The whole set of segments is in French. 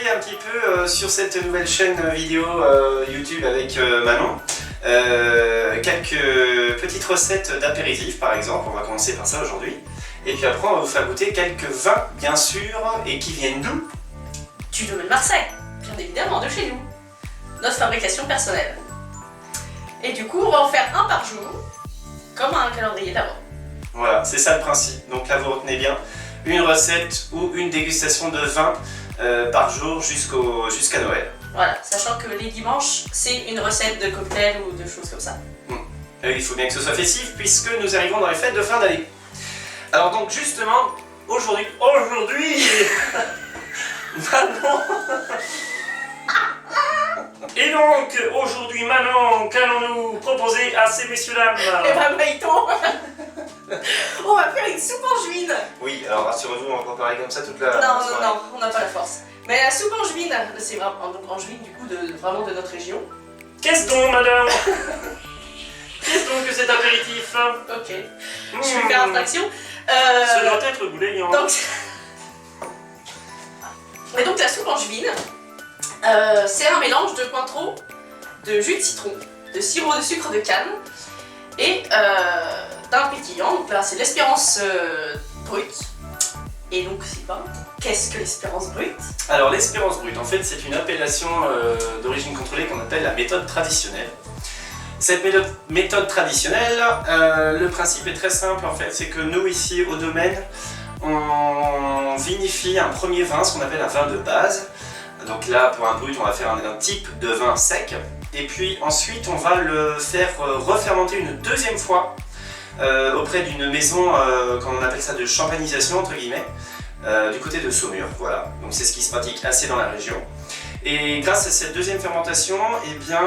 expliquer un petit peu sur cette nouvelle chaîne vidéo YouTube avec Manon. Quelques petites recettes d'apéritifs par exemple, on va commencer par ça aujourd'hui. Et puis après on va vous faire goûter quelques vins bien sûr, et qui viennent d'où? Du domaine Marseille, bien évidemment, de chez nous. Notre fabrication personnelle. Et du coup on va en faire un par jour, comme un calendrier d'avant. Voilà, c'est ça le principe. Donc là vous retenez bien, une recette ou une dégustation de vin par jour jusqu'à Noël. Voilà, sachant que les dimanches, c'est une recette de cocktail ou de choses comme ça. Il faut bien que ce soit festif puisque nous arrivons dans les fêtes de fin d'année. Alors donc justement, aujourd'hui, Manon. Et donc aujourd'hui Manon, qu'allons-nous proposer à ces messieurs-dames? Eh ben Maïton, on va faire une soupe en juine. Oui, alors rassurez-vous, on va pas parler comme ça toute la Non, soirée. non, on n'a pas la force. Mais la soupe en juine, c'est vraiment donc en juine du coup vraiment de notre région. Qu'est-ce donc madame? Qu'est-ce donc que cet apéritif? Ok, je vais faire abstraction. Ce doit être goulayant. Et donc la soupe en juine, c'est un mélange de Cointreau, de jus de citron, de sirop de sucre de canne et d'un pétillant. Donc là c'est l'Espérance brute. Et donc c'est pas... Qu'est-ce que l'Espérance brute? Alors l'Espérance brute, en fait, c'est une appellation d'origine contrôlée qu'on appelle la méthode traditionnelle. Cette méthode traditionnelle, le principe est très simple en fait, c'est que nous ici au domaine, on vinifie un premier vin, ce qu'on appelle un vin de base. Donc là, pour un brut, on va faire un type de vin sec. Et puis ensuite, on va le faire refermenter une deuxième fois auprès d'une maison, comme on appelle ça, de champagnisation entre guillemets, du côté de Saumur. Voilà, donc c'est ce qui se pratique assez dans la région. Et grâce à cette deuxième fermentation, eh bien,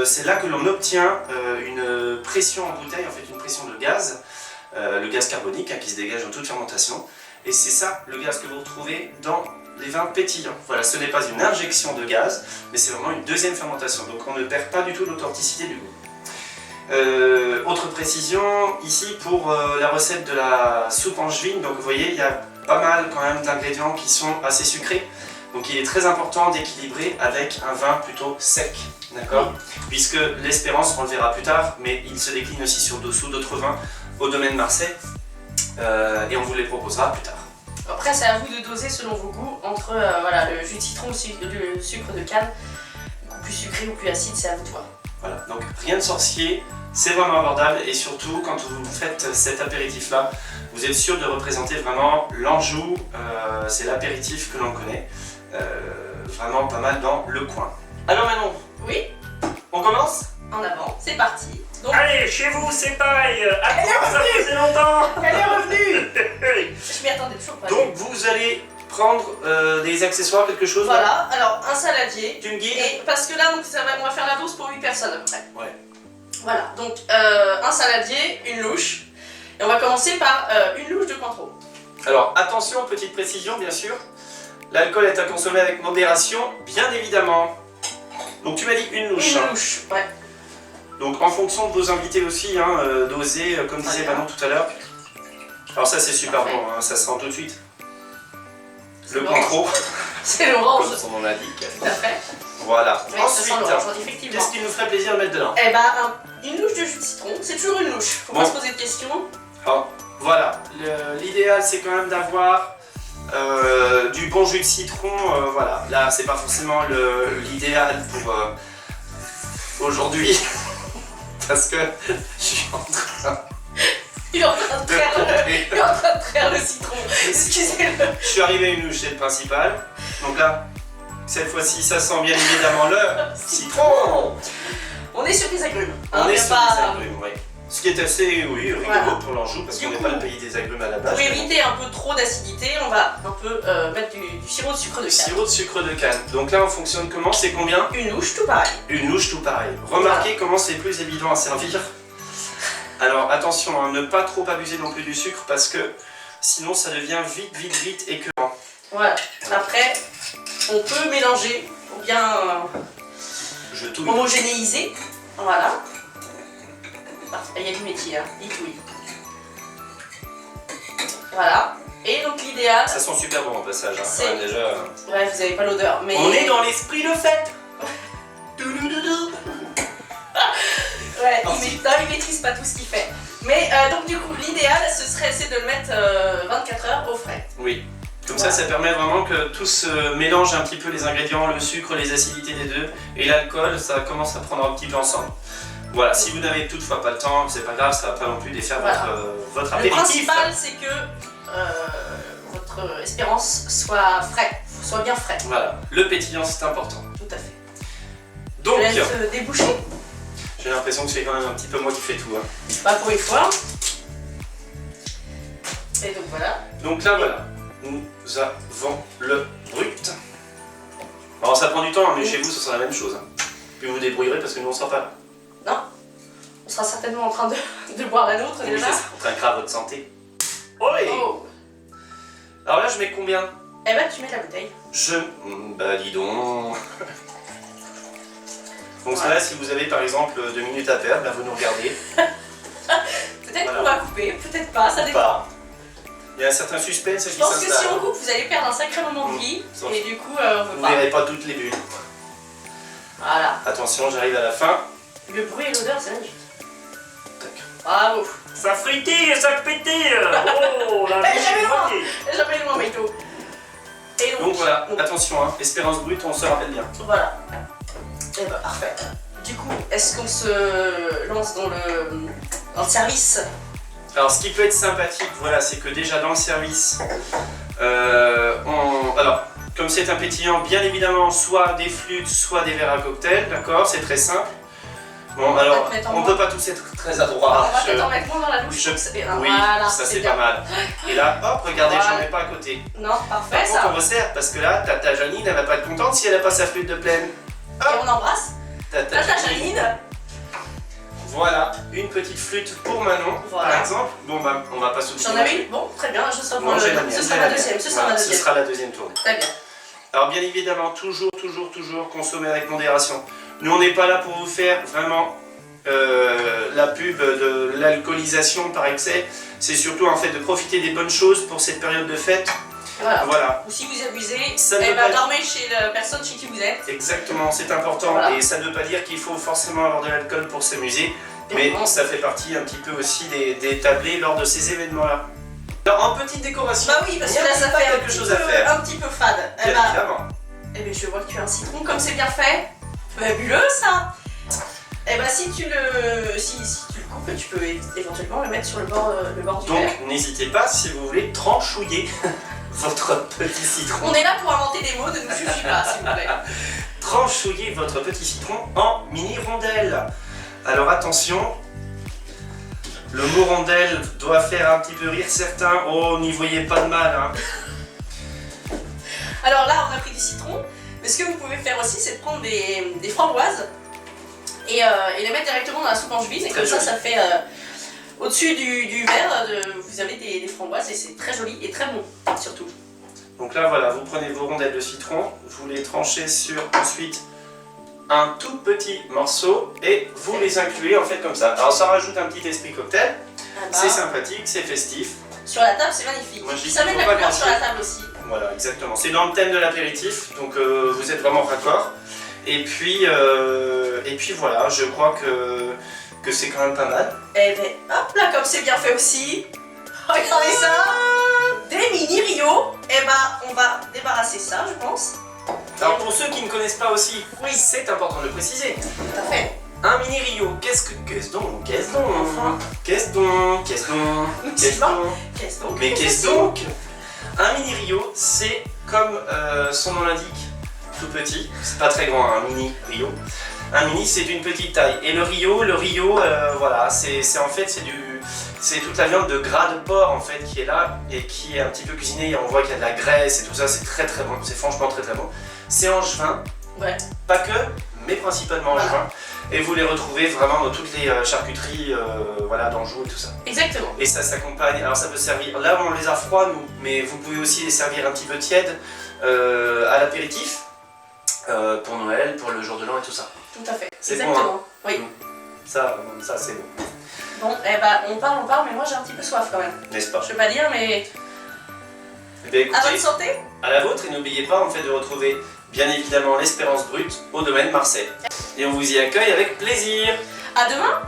c'est là que l'on obtient une pression en bouteille, en fait une pression de gaz, le gaz carbonique qui se dégage dans toute fermentation. Et c'est ça le gaz que vous retrouvez dans les vins pétillants. Voilà, ce n'est pas une injection de gaz, mais c'est vraiment une deuxième fermentation. Donc on ne perd pas du tout l'authenticité du goût. Autre précision, ici pour la recette de la soupe en juine, donc vous voyez, il y a pas mal quand même d'ingrédients qui sont assez sucrés. Donc il est très important d'équilibrer avec un vin plutôt sec, d'accord? Puisque l'Espérance, on le verra plus tard, mais il se décline aussi sur d'autres vins au domaine Marseille, et on vous les proposera plus tard. Après c'est à vous de doser selon vos goûts entre voilà, le jus de citron, le sucre de canne, plus sucré ou plus acide, c'est à vous de voir. Voilà, donc rien de sorcier, c'est vraiment abordable et surtout quand vous faites cet apéritif là, vous êtes sûr de représenter vraiment l'Anjou, c'est l'apéritif que l'on connaît, vraiment pas mal dans le coin. Alors Manon, oui, on commence? en avant, c'est parti. Donc, allez, chez vous c'est pareil, ça faisait longtemps. elle est revenue. Je m'y attendais toujours pas. Donc vous allez prendre des accessoires, quelque chose? Voilà, alors un saladier. Tu me guides? Et parce que là, donc, on va faire la dose pour 8 personnes à peu près. Ouais. Voilà, donc un saladier, une louche. Et on va commencer par une louche de Cointreau. Alors attention, petite précision bien sûr, l'alcool est à consommer avec modération, bien évidemment. Donc tu m'as dit une louche. Une louche, ouais. Donc en fonction de vos invités aussi, doser, comme disait Manon tout à l'heure. Alors ça c'est super bon, ça se sent tout de suite. Le Cointreau, C'est l'orange. comme son nom l'indique. Tout à fait. Voilà. Oui, Ensuite, ça sent l'orange, effectivement. qu'est-ce qui nous ferait plaisir de mettre dedans? Eh ben, une louche de jus de citron, c'est toujours une louche. Faut pas se poser de questions. Alors, voilà. L'idéal c'est quand même d'avoir du bon jus de citron. Voilà. Là c'est pas forcément l'idéal pour aujourd'hui. Parce que je suis en train Il est en train de traire le citron. Excusez-le. Je suis arrivé à une louche, c'est le principal. Donc là, cette fois-ci, ça sent bien évidemment le citron. On est sur des agrumes. On est sur pas... des agrumes, oui. Ce qui est assez, oui, rigolo voilà. pour l'Anjou, parce Du qu'on n'est coup, pas le pays des agrumes à la base. Pour éviter un peu trop d'acidité, on va un peu mettre du sirop de sucre de canne. Sirop de sucre de canne. Donc là, on fonctionne comment? C'est combien? Une louche, tout pareil. Une louche, tout pareil. Remarquez comment c'est plus évident à servir. Alors attention, ne pas trop abuser non plus du sucre, parce que sinon ça devient vite écœurant. Voilà. Après, on peut mélanger pour bien Je touille. homogénéiser. Voilà. Parfait. Il y a du métier, hein. Il touille. Voilà. Et donc l'idéal, Ça sent super bon au passage, hein. C'est- Ouais, déjà. bref, vous avez pas l'odeur, mais... On est dans l'esprit de fête. Ouais, Oh, il maîtrise pas tout ce qu'il fait. Mais donc du coup, l'idéal, ce serait c'est de le mettre 24 heures au frais. Oui. Comme Voilà. ça permet vraiment que tout se mélange un petit peu les ingrédients, le sucre, les acidités des deux et l'alcool, ça commence à prendre un petit peu ensemble. Voilà, si vous n'avez toutefois pas le temps, c'est pas grave, ça va pas non plus défaire Voilà. votre Le apéritif. principal, c'est que votre espérance soit frais, soit bien frais. Voilà, le pétillant c'est important. Tout à fait. Donc, Je laisse déboucher. j'ai l'impression que c'est quand même un petit peu moi qui fais tout. Hein. Pas pour une fois. Et donc voilà. Donc là voilà, nous avons le brut. Alors ça prend du temps, mais chez vous ce sera la même chose. Hein. Puis vous vous débrouillerez parce que nous on sera pas là. Non. On sera certainement en train de boire la nôtre Oui, déjà. ça trinquera à votre santé. Oui. Oh. Alors là je mets combien? Eh ben tu mets la bouteille. Bah dis donc. Donc Ouais. là si vous avez par exemple 2 minutes à perdre, bah, vous nous regardez. Peut-être Voilà. qu'on va couper, peut-être pas, ça dépend. Pas. Il y a un certain suspense Je qui pense que si s'installe. on coupe, vous allez perdre un sacré moment de vie. Mmh. Et du coup, on Vous veut ne pas. verrez pas toutes les bulles. Voilà. Attention, j'arrive à la fin. Le bruit et l'odeur, c'est magnifique. Tac. Bravo. Ça fritille, ça pétille. Oh, la Eh, j'avais loin. J'avais loin, Maito. Et Donc voilà, attention, hein, espérance brute, on se rappelle bien. Voilà. Et bah parfait. Du coup, est-ce qu'on se lance dans le service? Alors ce qui peut être sympathique, voilà, c'est que déjà dans le service, alors comme c'est un pétillant, bien évidemment, soit des flûtes, soit des verres à cocktail, d'accord, c'est très simple. Bon, va alors, te mettre en on moins. peut pas tous être très adroits. On va peut-être en mettre moins dans la douche. je- Oui, Oui, voilà, ça c'est bien. pas mal. Et là, hop, regardez, Voilà. j'en mets pas à côté. Non, parfait Par contre, ça. on resserre, parce que là, ta Janine, elle va pas être contente si elle a pas sa flûte de plaine. Et on embrasse. Tata Tata Janine. Voilà, une petite flûte pour Manon, Voilà. par exemple. Bon, bah, on va pas s'oublier. J'en avais une. Bon, très bien. Je sors Non, j'ai la mienne, ce j'ai sera la ma mienne. deuxième. Ce sera Voilà, ma ce deuxième. sera la deuxième tournée. Très bien. Alors bien évidemment, toujours consommer avec modération. Nous on n'est pas là pour vous faire vraiment la pub de l'alcoolisation par excès. C'est surtout en fait de profiter des bonnes choses pour cette période de fête. Voilà. Voilà, Ou si vous abusez, Ça eh ne ben, peut pas- dormez chez la personne chez qui vous êtes. exactement, c'est important. Voilà. Et ça ne veut pas dire qu'il faut forcément avoir de l'alcool pour s'amuser. Mais Non. ça fait partie un petit peu aussi des tablés lors de ces événements-là. Alors en petite décoration, Bah oui, parce il y que a là ça pas fait quelque chose à faire. un petit peu fade. Eh Bien ben, évidemment. eh ben, je vois que tu as un citron, comme c'est bien fait. Fabuleux ça. Eh ben si tu le coupes, tu peux éventuellement le mettre sur le bord du verre. Donc n'hésitez pas si vous voulez tranchouiller votre petit citron. On est là pour inventer des mots, ne nous suffit pas s'il vous plaît. Tranchouiller votre petit citron en mini rondelles. Alors attention, le mot rondelle doit faire un petit peu rire certains. Oh, n'y voyez pas de mal. Hein. Alors là on a pris du citron, mais ce que vous pouvez faire aussi c'est de prendre des framboises et les mettre directement dans la soupe angevine et Très comme ça joli. ça fait au-dessus du verre, vous avez des framboises et c'est très joli et très bon surtout. Donc là voilà, vous prenez vos rondelles de citron, vous les tranchez sur ensuite un tout petit morceau et vous les incluez en fait comme ça. Alors ça rajoute un petit esprit cocktail, Ah bah, c'est sympathique, c'est festif. sur la table c'est magnifique. Moi, je dis Ça qu'il met de faut la pas couleur sur la gâcher. table aussi. Voilà, exactement. C'est dans le thème de l'apéritif, donc vous êtes vraiment raccord. Et puis voilà, je crois que c'est quand même pas mal. Et ben hop là comme c'est bien fait aussi. Regardez ça. Des mini Rio. Et ben on va débarrasser ça je pense. Alors pour ceux qui ne connaissent pas aussi, Oui. c'est important de le préciser. Tout à fait. Un mini Rio, qu'est-ce donc Enfin. Qu'est-ce donc Qu'est-ce donc Mais qu'est-ce donc Un mini Rio, c'est comme son nom l'indique, tout petit, c'est pas très grand un mini Rio. Un mini c'est d'une petite taille. Et le Rio, voilà, c'est en fait c'est toute la viande de gras de porc en fait qui est là et qui est un petit peu cuisinée. On voit qu'il y a de la graisse et tout ça, c'est très très bon, c'est franchement très très bon. C'est angevin, Ouais. pas que, mais principalement Voilà. angevin. Et vous les retrouvez vraiment dans toutes les charcuteries voilà, d'Anjou et tout ça. Exactement. Et ça s'accompagne, alors ça peut servir, là on les a froids nous, mais vous pouvez aussi les servir un petit peu tièdes à l'apéritif, pour Noël, pour le jour de l'an et tout ça. Tout à fait. C'est bon, Exactement. Oui. Ça c'est bon, Bon, eh ben on parle, mais moi j'ai un petit peu soif quand même. n'est-ce pas? Je peux pas dire, mais Eh bien, À écoutez, votre santé. à la vôtre, et n'oubliez pas en fait de retrouver bien évidemment l'Espérance Brute au domaine Marseille. Et on vous y accueille avec plaisir. À demain.